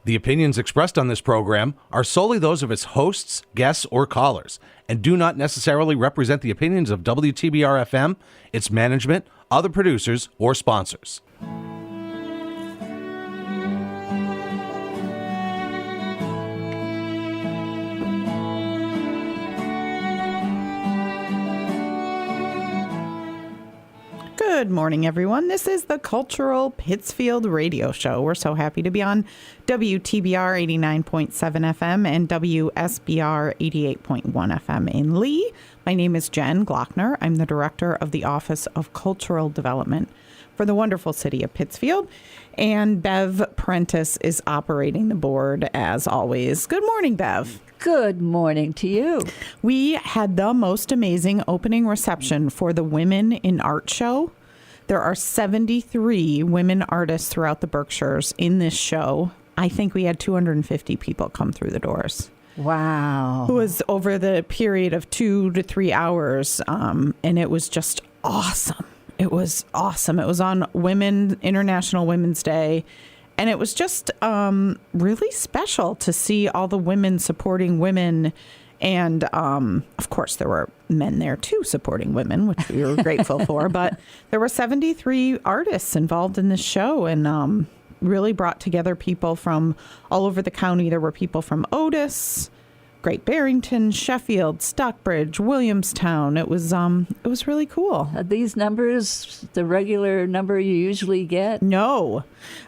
The opinions expressed on this program are solely those of its hosts, guests, or callers, and do not necessarily represent the opinions of WTBR-FM, its management, other producers, or sponsors. Good morning, everyone. This is the Cultural Pittsfield Radio Show. We're so happy to be on WTBR 89.7 FM and WSBR 88.1 FM in Lee. My name is Jen Glockner. I'm the Director of the Office of Cultural Development for the wonderful city of Pittsfield. And Bev Prentice is operating the board as always. Good morning, Bev. Good morning to you. We had the most amazing opening reception for the Women in Art show. There are 73 women artists throughout the Berkshires in this show. I think we had 250 people come through the doors. Wow. It was over the period of 2 to 3 hours, and it was just awesome. It was awesome. It was on International Women's Day, and it was just really special to see all the women supporting women. And, of course, there were men there, too, supporting women, which we were grateful for. But there were 73 artists involved in this show and really brought together people from all over the county. There were people from Otis, Great Barrington, Sheffield, Stockbridge, Williamstown. It was really cool. Are these numbers the regular number you usually get? No.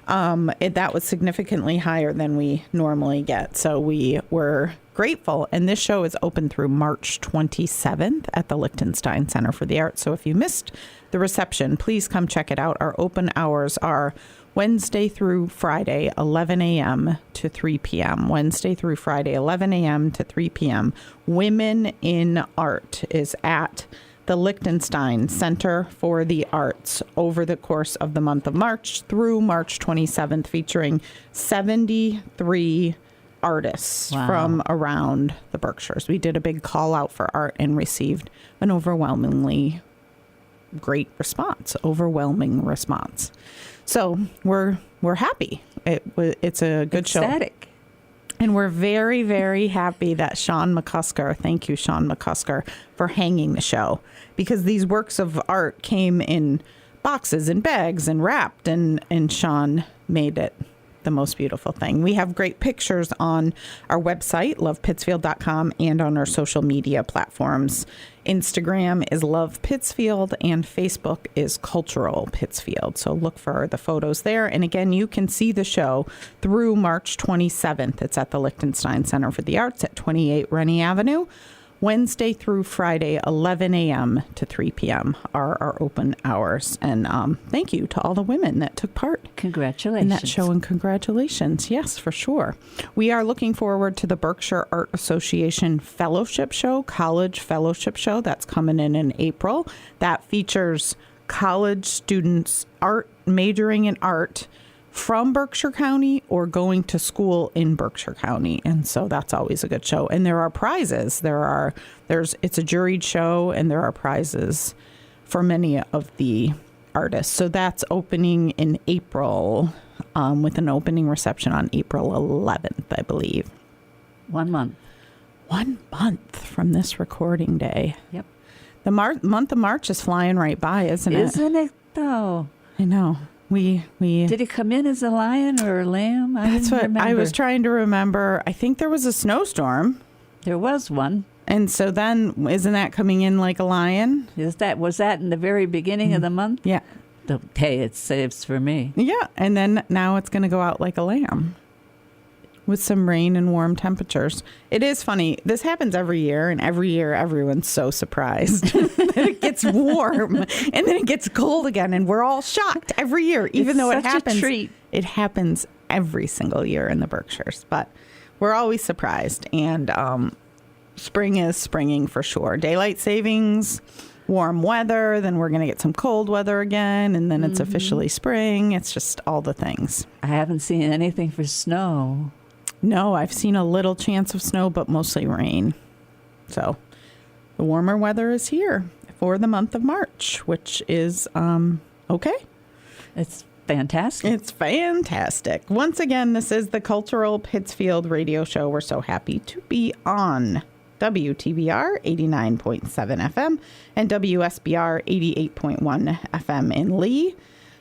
That was significantly higher than we normally get. So we were grateful. And this show is open through March 27th at the Liechtenstein Center for the Arts. So if you missed the reception, please come check it out. Our open hours are Wednesday through Friday, 11 a.m. to 3 p.m. Wednesday through Friday, 11 a.m. to 3 p.m. Women in Art is at the Liechtenstein Center for the Arts over the course of the month of March through March 27th, featuring 73 artists from around the Berkshires. We did a big call out for art and received an overwhelming response. So we're happy. It's a good Ecstatic. show. And we're very, very happy that Sean McCusker, thank you, Sean McCusker, for hanging the show. Because these works of art came in boxes and bags and wrapped, and Sean made it the most beautiful thing. We have great pictures on our website, lovepittsfield.com, and on our social media platforms. Instagram is Love Pittsfield and Facebook is Cultural Pittsfield. So look for the photos there. And again, you can see the show through March 27th. It's at the Liechtenstein Center for the Arts at 28 Rennie Avenue. Wednesday through Friday, 11 a.m. to 3 p.m. are our open hours. And thank you to all the women that took part Congratulations. in that show. And congratulations. Yes, for sure. We are looking forward to the Berkshire Art Association Fellowship Show, College Fellowship Show. That's coming in April. That features college students majoring in art from Berkshire County or going to school in Berkshire County. And so that's always a good show. And there are prizes. It's a juried show, and there are prizes for many of the artists. So that's opening in April, with an opening reception on April 11th, I believe. 1 month. 1 month from this recording day. Yep. The month of March is flying right by, isn't it? Isn't it, though? I know. We Did it come in as a lion or a lamb? That's what I was trying to remember. I think there was a snowstorm. There was one. And so then, isn't that coming in like a lion? Was that in the very beginning of the month? Yeah. Hey, it saves for me. Yeah, and then now it's going to go out like a lamb with some rain and warm temperatures. It is funny. This happens every year, and every year everyone's so surprised that it gets warm and then it gets cold again, and we're all shocked every year, even though it happens. A treat. It happens every single year in the Berkshires, but we're always surprised. And spring is springing for sure. Daylight savings, warm weather, then we're going to get some cold weather again, and then it's officially spring. It's just all the things. I haven't seen anything for snow. No, I've seen a little chance of snow, but mostly rain. So the warmer weather is here for the month of March, which is okay. It's fantastic. It's fantastic. Once again, this is the Cultural Pittsfield radio show. We're so happy to be on WTBR 89.7 FM and WSBR 88.1 FM in Lee.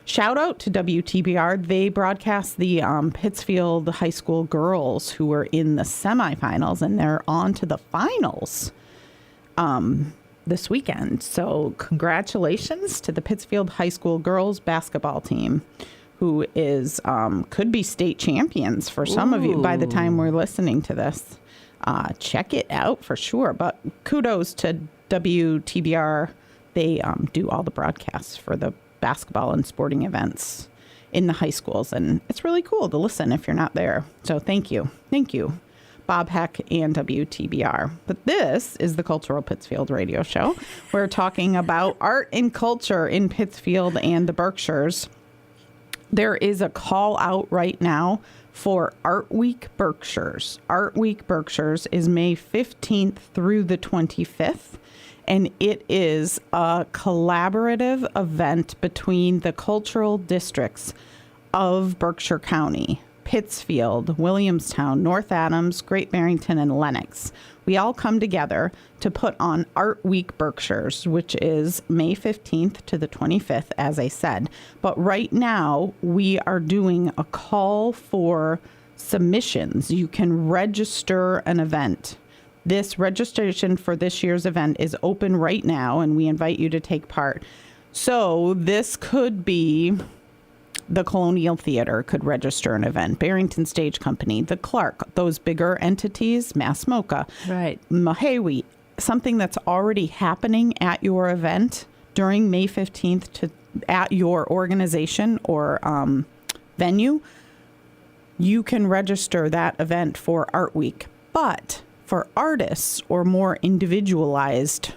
Shout out to WTBR. They broadcast the Pittsfield High School girls who were in the semifinals, and they're on to the finals this weekend. So congratulations to the Pittsfield High School girls basketball team, who is could be state champions for some of you by the time we're listening to this. Check it out for sure. But kudos to WTBR. They do all the broadcasts for the basketball and sporting events in the high schools, and it's really cool to listen if you're not there. So thank you, Bob Heck and WTBR. But this is the Cultural Pittsfield radio show. We're talking about art and culture in Pittsfield and the Berkshires. There is a call out right now for Art Week Berkshires. Art Week Berkshires is May 15th through the 25th. And it is a collaborative event between the cultural districts of Berkshire County, Pittsfield, Williamstown, North Adams, Great Barrington, and Lenox. We all come together to put on Art Week Berkshires, which is May 15th to the 25th, as I said. But right now, we are doing a call for submissions. You can register an event. This registration for this year's event is open right now, and we invite you to take part. So this could be the Colonial Theater could register an event, Barrington Stage Company, the Clark, those bigger entities, Massmoka, Right. Mahawi, something that's already happening at your event during May 15th at your organization or venue. You can register that event for Art Week. But for artists or more individualized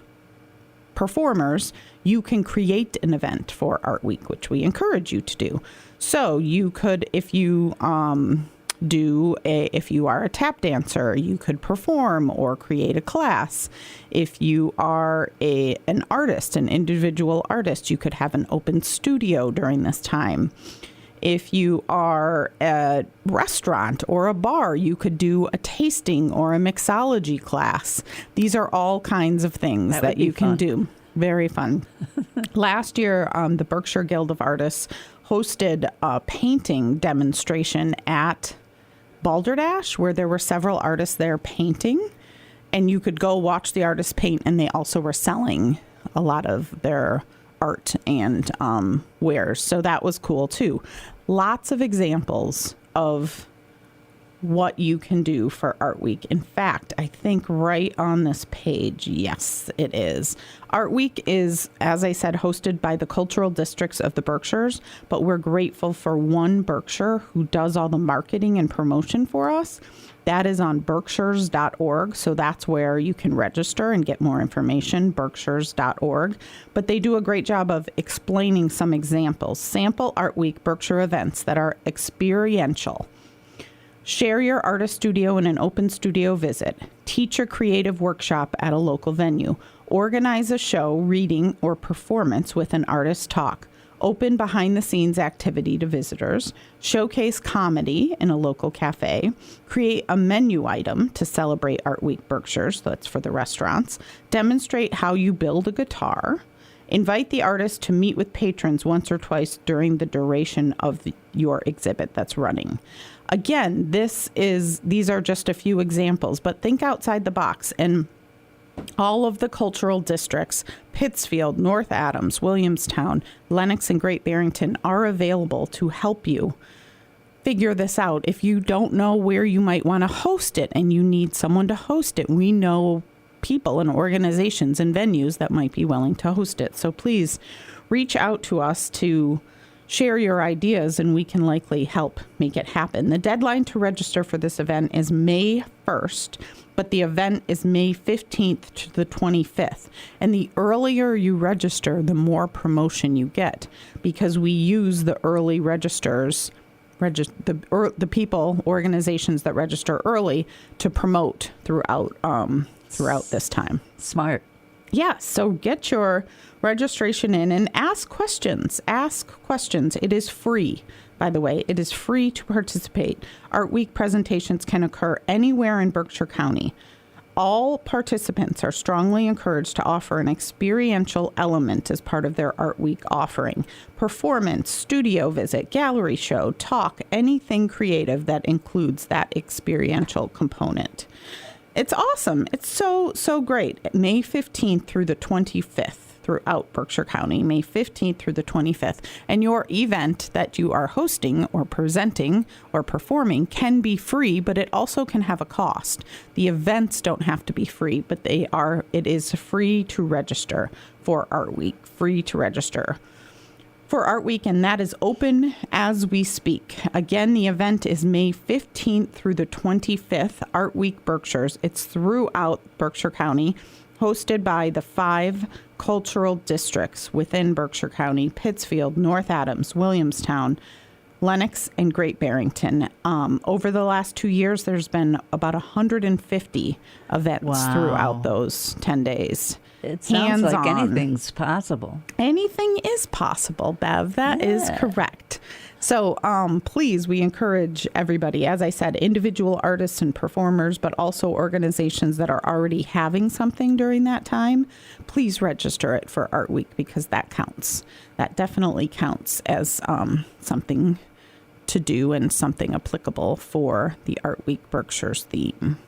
performers, you can create an event for Art Week, which we encourage you to do. So you could, if you if you are a tap dancer, you could perform or create a class. If you are an artist, an individual artist, you could have an open studio during this time. If you are a restaurant or a bar, you could do a tasting or a mixology class. These are all kinds of things that you can do. Very fun. Last year, the Berkshire Guild of Artists hosted a painting demonstration at Balderdash, where there were several artists there painting, and you could go watch the artists paint, and they also were selling a lot of their art and wares. So that was cool too. Lots of examples of what you can do for Art Week. In fact, I think right on this page, yes, it is. Art Week is, as I said, hosted by the cultural districts of the Berkshires, but we're grateful for one Berkshire who does all the marketing and promotion for us. That is on berkshires.org, so that's where you can register and get more information, berkshires.org. But they do a great job of explaining some examples. Sample Art Week Berkshire events that are experiential. Share your artist studio in an open studio visit. Teach a creative workshop at a local venue. Organize a show, reading, or performance with an artist talk. Open behind-the-scenes activity to visitors, showcase comedy in a local cafe, create a menu item to celebrate Art Week Berkshires, that's for the restaurants, demonstrate how you build a guitar, invite the artist to meet with patrons once or twice during the duration of your exhibit that's running. Again, these are just a few examples, but think outside the box. And all of the cultural districts, Pittsfield, North Adams, Williamstown, Lenox, and Great Barrington are available to help you figure this out. If you don't know where you might want to host it and you need someone to host it, we know people and organizations and venues that might be willing to host it. So please reach out to us to share your ideas, and we can likely help make it happen. The deadline to register for this event is May 1st, but the event is May 15th to the 25th. And the earlier you register, the more promotion you get, because we use the early registers, the people, organizations that register early to promote throughout this time. Smart. Yeah, so get your registration in and ask questions. Ask questions. It is free, by the way. It is free to participate. Art Week presentations can occur anywhere in Berkshire County. All participants are strongly encouraged to offer an experiential element as part of their Art Week offering. Performance, studio visit, gallery show, talk, anything creative that includes that experiential component. It's awesome. It's so great. May 15th through the 25th throughout Berkshire County, May 15th through the 25th. And your event that you are hosting or presenting or performing can be free, but it also can have a cost. The events don't have to be free, but it is free to register for Art Week, free to register for Art Week, and that is open as we speak. Again, the event is May 15th through the 25th, Art Week Berkshires. It's throughout Berkshire County, hosted by the 5 cultural districts within Berkshire County: Pittsfield, North Adams, Williamstown, Lenox, and Great Barrington. Over the last 2 years, there's been about 150 events throughout those 10 days. It sounds like Hands-on. anything's possible. Anything is possible, Bev. That is correct. So please, we encourage everybody, as I said, individual artists and performers, but also organizations that are already having something during that time. Please register it for Art Week, because that counts. That definitely counts as something to do and something applicable for the Art Week Berkshires theme.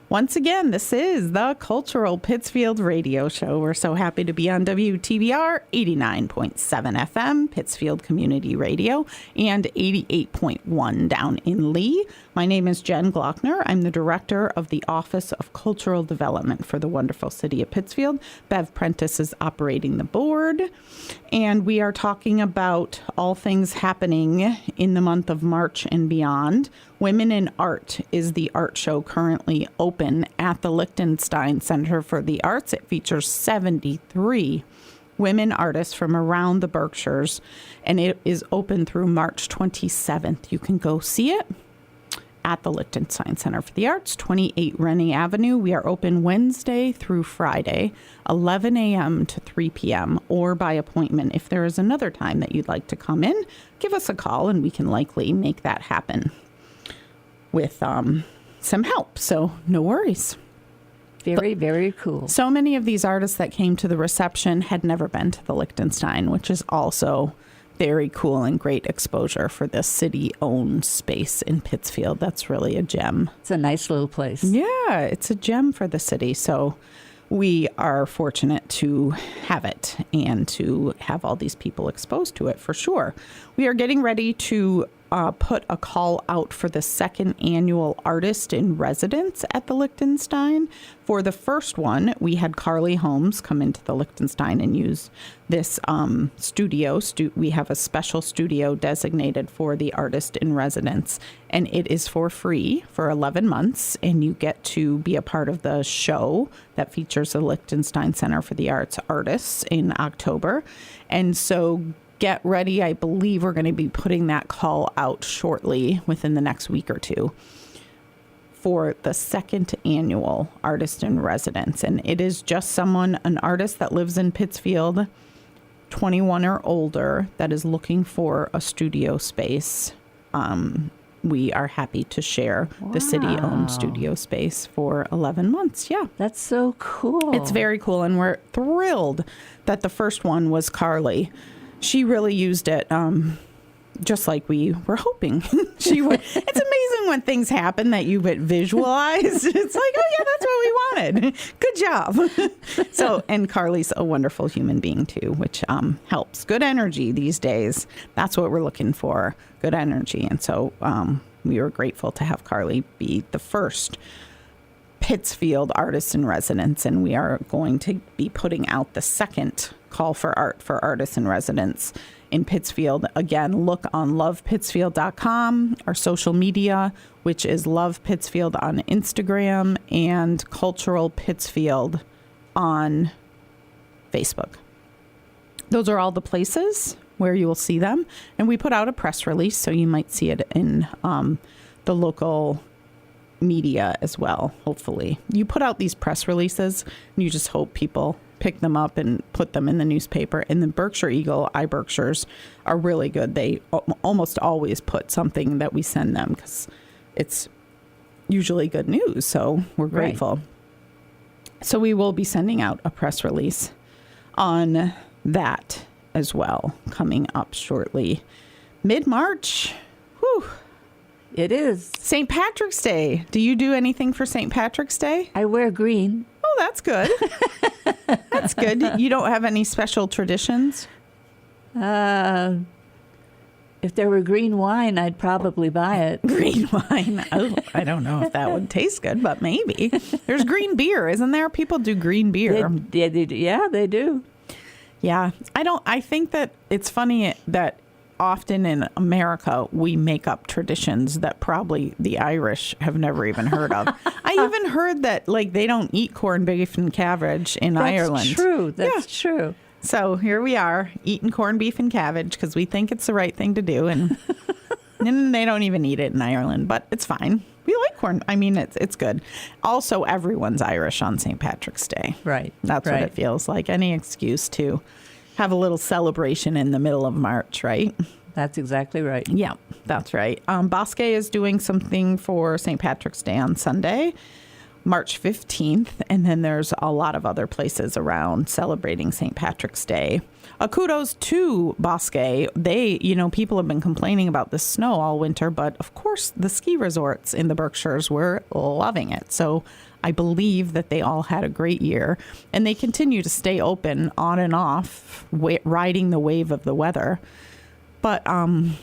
Once again, this is the Cultural Pittsfield Radio Show. We're so happy to be on WTBR 89.7 FM, Pittsfield Community Radio, and 88.1 down in Lee. My name is Jen Glockner. I'm the Director of the Office of Cultural Development for the wonderful city of Pittsfield. Bev Prentice is operating the board, and we are talking about all things happening in the month of March and beyond. Women in Art is the art show currently open at the Lichtenstein Center for the Arts. It features 73 women artists from around the Berkshires, and it is open through March 27th. You can go see it at the Lichtenstein Center for the Arts, 28 Rennie Avenue. We are open Wednesday through Friday, 11 a.m. to 3 p.m., or by appointment. If there is another time that you'd like to come in, give us a call, and we can likely make that happen with some help. So no worries. Very, very cool. So many of these artists that came to the reception had never been to the Lichtenstein, which is also very cool and great exposure for this city-owned space in Pittsfield. That's really a gem. It's a nice little place. Yeah, it's a gem for the city. So we are fortunate to have it and to have all these people exposed to it, for sure. We are getting ready to put a call out for the second annual Artist in Residence at the Lichtenstein. For the first one, we had Carly Holmes come into the Lichtenstein and use this studio. We have a special studio designated for the Artist in Residence, and it is for free for 11 months, and you get to be a part of the show that features the Lichtenstein Center for the Arts artists in October. And so get ready. I believe we're going to be putting that call out shortly within the next week or two for the second annual Artist in Residence. And it is just an artist that lives in Pittsfield, 21 or older, that is looking for a studio space. We are happy to share the city-owned studio space for 11 months. Yeah. That's so cool. It's very cool. And we're thrilled that the first one was Carly. She really used it just like we were hoping she would. It's amazing when things happen that you would visualize. It's like, oh, yeah, that's what we wanted. Good job. So, and Carly's a wonderful human being, too, which helps. Good energy these days. That's what we're looking for, good energy. And so we were grateful to have Carly be the first Pittsfield Artist in Residence, and we are going to be putting out the second call for art for Artists in Residence in Pittsfield. Again, look on lovepittsfield.com, our social media, which is Love Pittsfield on Instagram and Cultural Pittsfield on Facebook. Those are all the places where you will see them. And we put out a press release, so you might see it in the local media as well, hopefully. You put out these press releases and you just hope people pick them up and put them in the newspaper. And the Berkshire Eagle, iBerkshires, are really good. They almost always put something that we send them because it's usually good news. So we're grateful. Right. So we will be sending out a press release on that as well, coming up shortly. Mid-March. Whew. It is. St. Patrick's Day. Do you do anything for St. Patrick's Day? I wear green. Oh, that's good. That's good. You don't have any special traditions? If there were green wine, I'd probably buy it. Green wine. Oh, I don't know if that would taste good, but maybe. There's green beer, isn't there? People do green beer. They do. Yeah. I think that it's funny that often in America, we make up traditions that probably the Irish have never even heard of. I even heard that, like, they don't eat corned beef and cabbage in Ireland. That's true. That's true. So here we are, eating corned beef and cabbage because we think it's the right thing to do. And, and they don't even eat it in Ireland, but it's fine. We like corn. I mean, it's good. Also, everyone's Irish on St. Patrick's Day. Right. That's what it feels like. Any excuse to have a little celebration in the middle of March, right? That's exactly right. Yeah, that's right. Bosque is doing something for St. Patrick's Day on Sunday, March 15th. And then there's a lot of other places around celebrating St. Patrick's Day. Kudos to Bosque. People have been complaining about the snow all winter, but of course the ski resorts in the Berkshires were loving it. So I believe that they all had a great year, and they continue to stay open on and off, riding the wave of the weather. But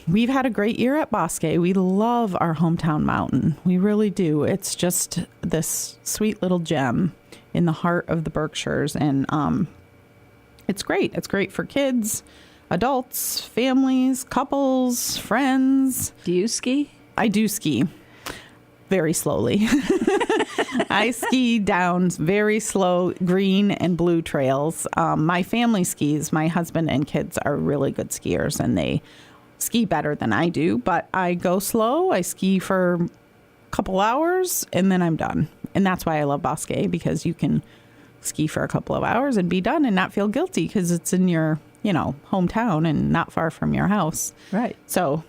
we've had a great year at Bosque. We love our hometown mountain. We really do. It's just this sweet little gem in the heart of the Berkshires, and it's great. It's great for kids, adults, families, couples, friends. Do you ski? I do ski. Very slowly. I ski down very slow green and blue trails. My family skis. My husband and kids are really good skiers, and they ski better than I do. But I go slow. I ski for a couple hours, and then I'm done. And that's why I love Bosque, because you can ski for a couple of hours and be done and not feel guilty because it's in your, hometown and not far from your house. Right. So...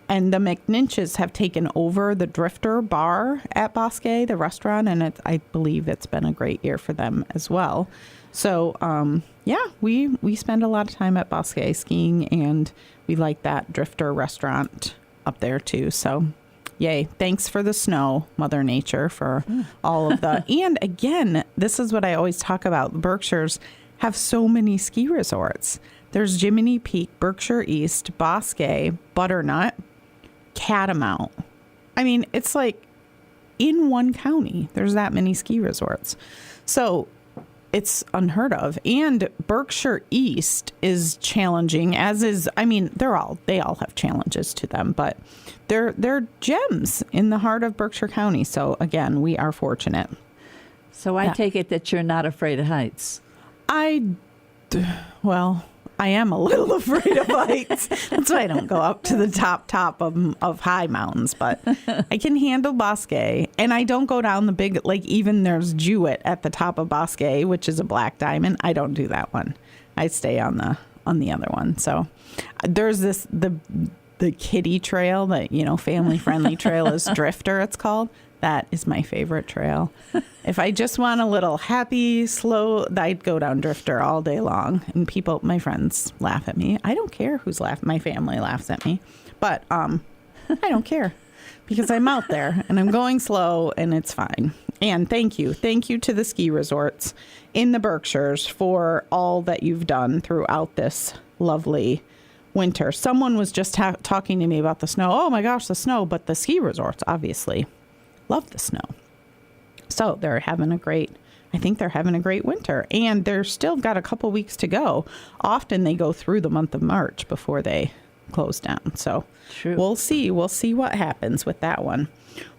And the McNinches have taken over the Drifter Bar at Bosque, the restaurant, and I believe it's been a great year for them as well. So, we spend a lot of time at Bosque skiing, and we like that Drifter restaurant up there too. So, yay. Thanks for the snow, Mother Nature, for all of the... And again, this is what I always talk about. The Berkshires have so many ski resorts. There's Jiminy Peak, Berkshire East, Bosque, Butternut, Catamount. I mean, it's like in one county, there's that many ski resorts. So it's unheard of. And Berkshire East is challenging, as is, they all have challenges to them, but they're gems in the heart of Berkshire County. So again, we are fortunate. So I take it that you're not afraid of heights. I am a little afraid of heights. That's why I don't go up to the top of high mountains. But I can handle Bosque, and I don't go down the big, even there's Jewett at the top of Bosque, which is a black diamond. I don't do that one. I stay on the other one. So there's the kiddie trail that, family friendly trail is Drifter, it's called. That is my favorite trail. If I just want a little happy, slow, I'd go down Drifter all day long. And my friends laugh at me. I don't care who's laughing. My family laughs at me. But I don't care because I'm out there and I'm going slow and it's fine. And thank you. Thank you to the ski resorts in the Berkshires for all that you've done throughout this lovely winter. Someone was just talking to me about the snow. Oh my gosh, the snow. But the ski resorts, obviously, love the snow. So they're having a great winter, and they're still got a couple weeks to go. Often they go through the month of March before they close down. So True. We'll see what happens with that one.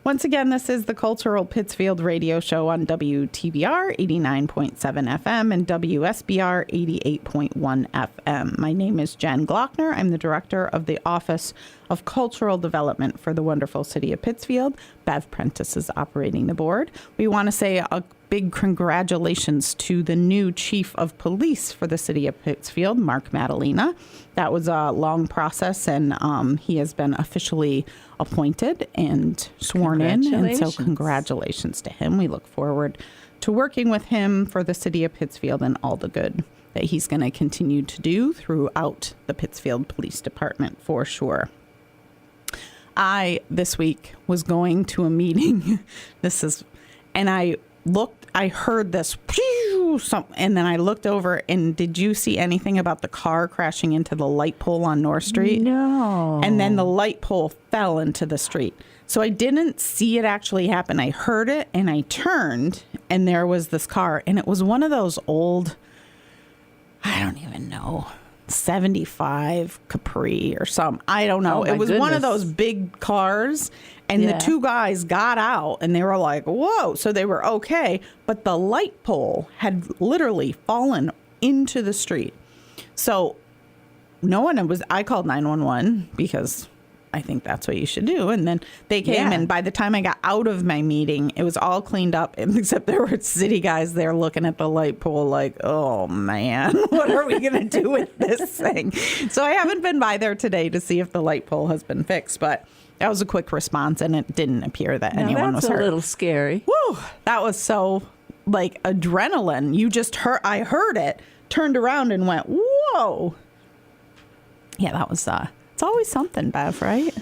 Once again, this is the Cultural Pittsfield radio show on WTBR 89.7 FM and WSBR 88.1 FM. My name is Jen Glockner. I'm the director of the Office of Cultural Development for the wonderful city of Pittsfield. Bev Prentice is operating the board. We want to say a big congratulations to the new chief of police for the city of Pittsfield, Mark Madalena. That was a long process, and he has been officially appointed and sworn in. And so congratulations to him. We look forward to working with him for the city of Pittsfield and all the good that he's going to continue to do throughout the Pittsfield Police Department for sure. I, this week, was going to a meeting. And I heard this, and then I looked over, and did you see anything about the car crashing into the light pole on North Street? No. And then the light pole fell into the street. So I didn't see it actually happen. I heard it, and I turned, and there was this car, and it was one of those old, I don't even know, 75 Capri or something. I don't know. It was one of those big cars, and the two guys got out, and they were like, whoa. So they were okay, but the light pole had literally fallen into the street. So I called 911 because I think that's what you should do. And then they came, and by the time I got out of my meeting, it was all cleaned up, except there were city guys there looking at the light pole like, oh, man, what are we going to do with this thing? So I haven't been by there today to see if the light pole has been fixed, but that was a quick response, and it didn't appear that anyone was hurt. That's a little scary. Woo! That was so, like, adrenaline. I heard it, turned around and went, whoa. Yeah, that was, it's always something, Bev, right?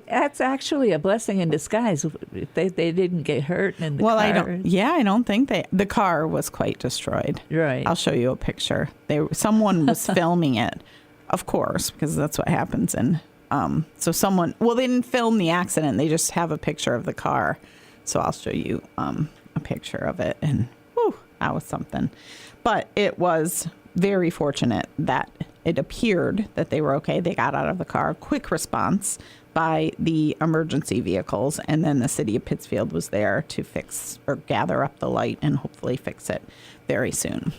That's actually a blessing in disguise. If they didn't get hurt in the car. I don't think the car was quite destroyed. Right. I'll show you a picture. Someone was filming it, of course, because that's what happens. And they didn't film the accident. They just have a picture of the car. So I'll show you a picture of it. And whew, that was something. But it was very fortunate that it appeared that they were okay. They got out of the car. Quick response by the emergency vehicles. And then the city of Pittsfield was there to fix or gather up the light and hopefully fix it very soon.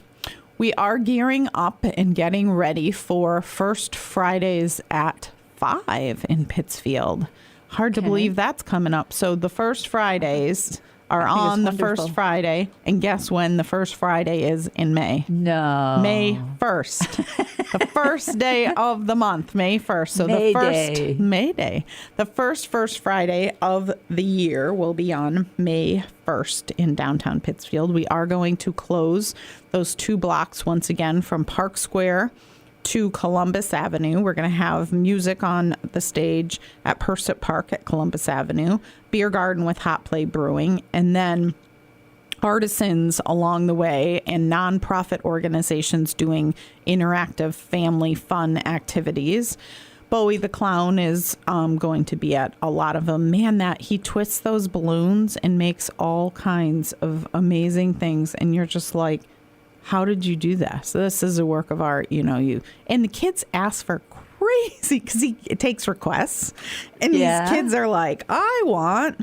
We are gearing up and getting ready for First Fridays at 5 in Pittsfield. Hard to believe that's coming up. So the First Fridays are on the first Friday. And guess when the first Friday is in May? No. May 1st. The first day of the month, May 1st. So May Day. The first Friday of the year will be on May 1st in downtown Pittsfield. We are going to close those 2 blocks once again from Park Square to Columbus Avenue. We're going to have music on the stage at Pursuit Park at Columbus Avenue, beer garden with Hot Play Brewing, and then artisans along the way and nonprofit organizations doing interactive family fun activities. Bowie the Clown is going to be at a lot of them. Man, that he twists those balloons and makes all kinds of amazing things, and you're just like, how did you do that? So this is a work of art, and the kids ask for crazy because it takes requests, and these kids are like, I want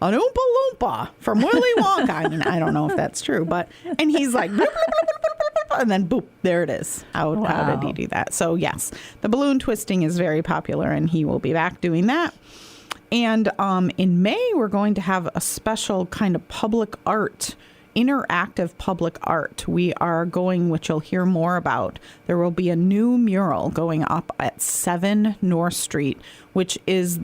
an Oompa Loompa from Willy Wonka. I mean, I don't know if that's true, and he's like, bloop, bloop, bloop, bloop, and then boop, there it is. How did he do that? So yes, the balloon twisting is very popular, and he will be back doing that. And in May, we're going to have a special kind of public art, interactive public art. We are going, which you'll hear more about. There will be a new mural going up at 7 North Street, which is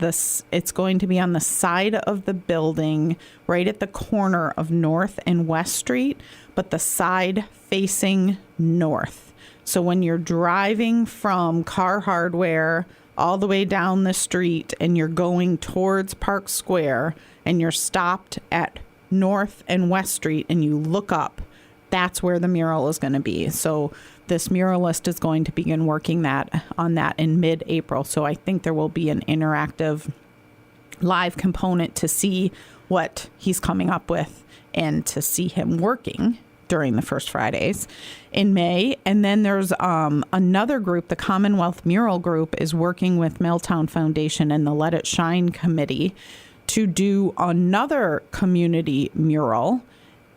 it's going to be on the side of the building, right at the corner of North and West Street, but the side facing north. So when you're driving from Car Hardware all the way down the street and you're going towards Park Square and you're stopped at North and West Street and you look up, that's where the mural is going to be. So this muralist is going to begin working on that in mid-April. So I think there will be an interactive live component to see what he's coming up with and to see him working during the First Fridays in May. And then there's another group, the Commonwealth Mural Group, is working with Milltown Foundation and the Let It Shine Committee to do another community mural,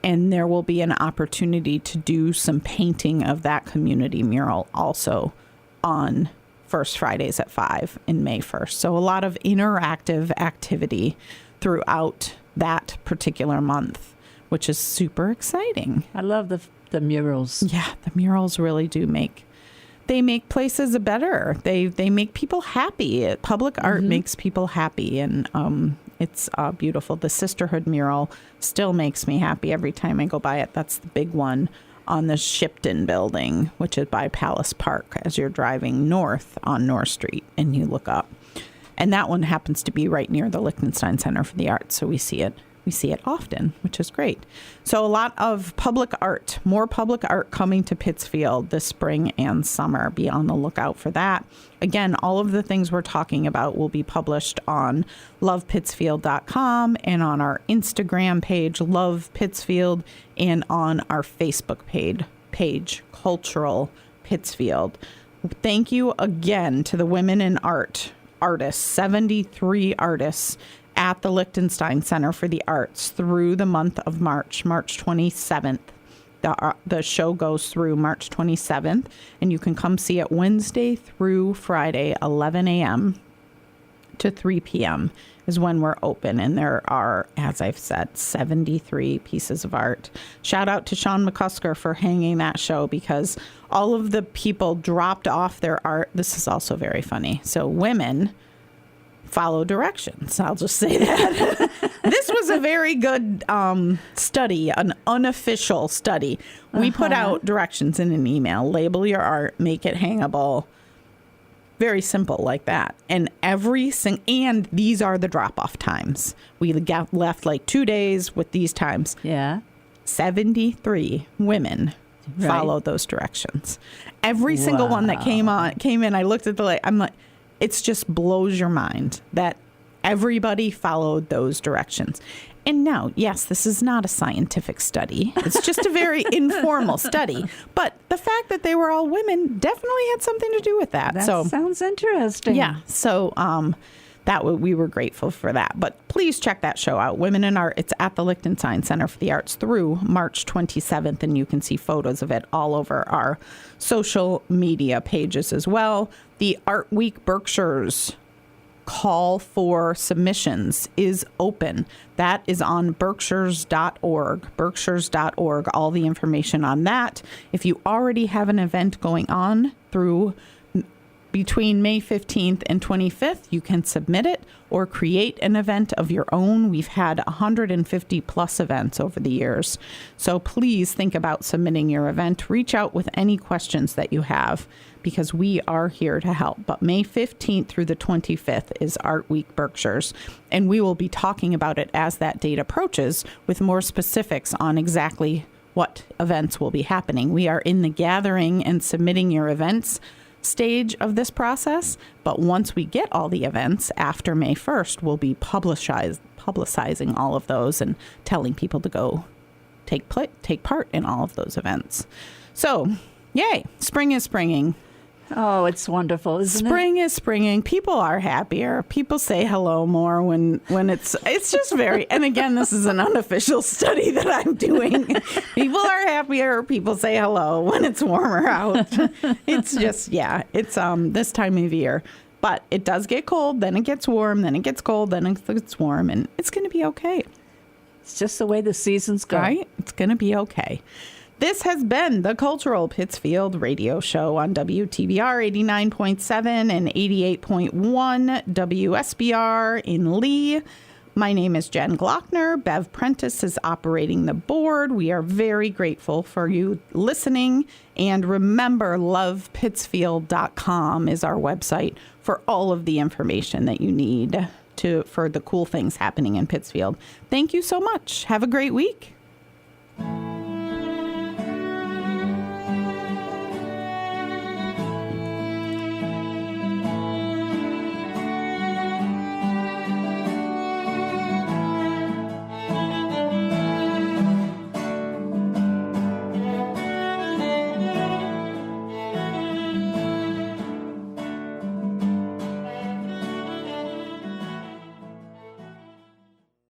and there will be an opportunity to do some painting of that community mural also on First Fridays at 5 in May 1st. So a lot of interactive activity throughout that particular month. which is super exciting. I love the murals. Yeah, the murals really do make places better. They make people happy. Public art makes people happy, and it's beautiful. The Sisterhood mural still makes me happy every time I go by it. That's the big one on the Shipton building, which is by Palace Park as you're driving north on North Street and you look up. And that one happens to be right near the Liechtenstein Center for the Arts, so we see it. We see it often, which is great. So a lot of public art, more public art coming to Pittsfield this spring and summer. Be on the lookout for that. Again, all of the things we're talking about will be published on lovepittsfield.com and on our Instagram page, Love Pittsfield, and on our Facebook page, Cultural Pittsfield. Thank you again to the Women in Art artists, 73 artists at the Liechtenstein Center for the Arts through the month of March 27th. The show goes through March 27th, and you can come see it Wednesday through Friday, 11 a.m. to 3 p.m. is when we're open. And there are, as I've said, 73 pieces of art. Shout out to Sean McCusker for hanging that show, because all of the people dropped off their art. This is also very funny. So women follow directions. I'll just say that. This was a very good study, an unofficial study. We put out directions in an email. Label your art, make it hangable. Very simple like that. And and these are the drop-off times. We got left like 2 days with these times. Yeah. 73 women followed those directions. Every single one that came in, I looked at I'm like, it just blows your mind that everybody followed those directions. And now, yes, this is not a scientific study. It's just a very informal study. But the fact that they were all women definitely had something to do with that. That sounds interesting. Yeah. So we were grateful for that. But please check that show out, Women in Art. It's at the Liechtenstein Center for the Arts through March 27th, and you can see photos of it all over our social media pages as well. The Art Week Berkshire's call for submissions is open. That is on berkshires.org. Berkshires.org, all the information on that. If you already have an event going on between May 15th and 25th, you can submit it or create an event of your own. We've had 150 plus events over the years. So please think about submitting your event. Reach out with any questions that you have, because we are here to help. But May 15th through the 25th is Art Week Berkshires, and we will be talking about it as that date approaches with more specifics on exactly what events will be happening. We are in the gathering and submitting your events stage of this process, but once we get all the events after May 1st, we'll be publicizing all of those and telling people to go take part in all of those events. So, yay, spring is springing. Oh, it's wonderful, isn't it? Spring is springing. People are happier. People say hello more when it's just very, and again, this is an unofficial study that I'm doing. People are happier. People say hello when it's warmer out. It's just, it's this time of year. But it does get cold, then it gets warm, then it gets cold, then it gets warm, and it's going to be okay. It's just the way the seasons go. Right? It's going to be okay. This has been the Cultural Pittsfield Radio Show on WTBR 89.7 and 88.1 WSBR in Lee. My name is Jen Glockner. Bev Prentice is operating the board. We are very grateful for you listening. And remember, lovepittsfield.com is our website for all of the information that you need for the cool things happening in Pittsfield. Thank you so much. Have a great week.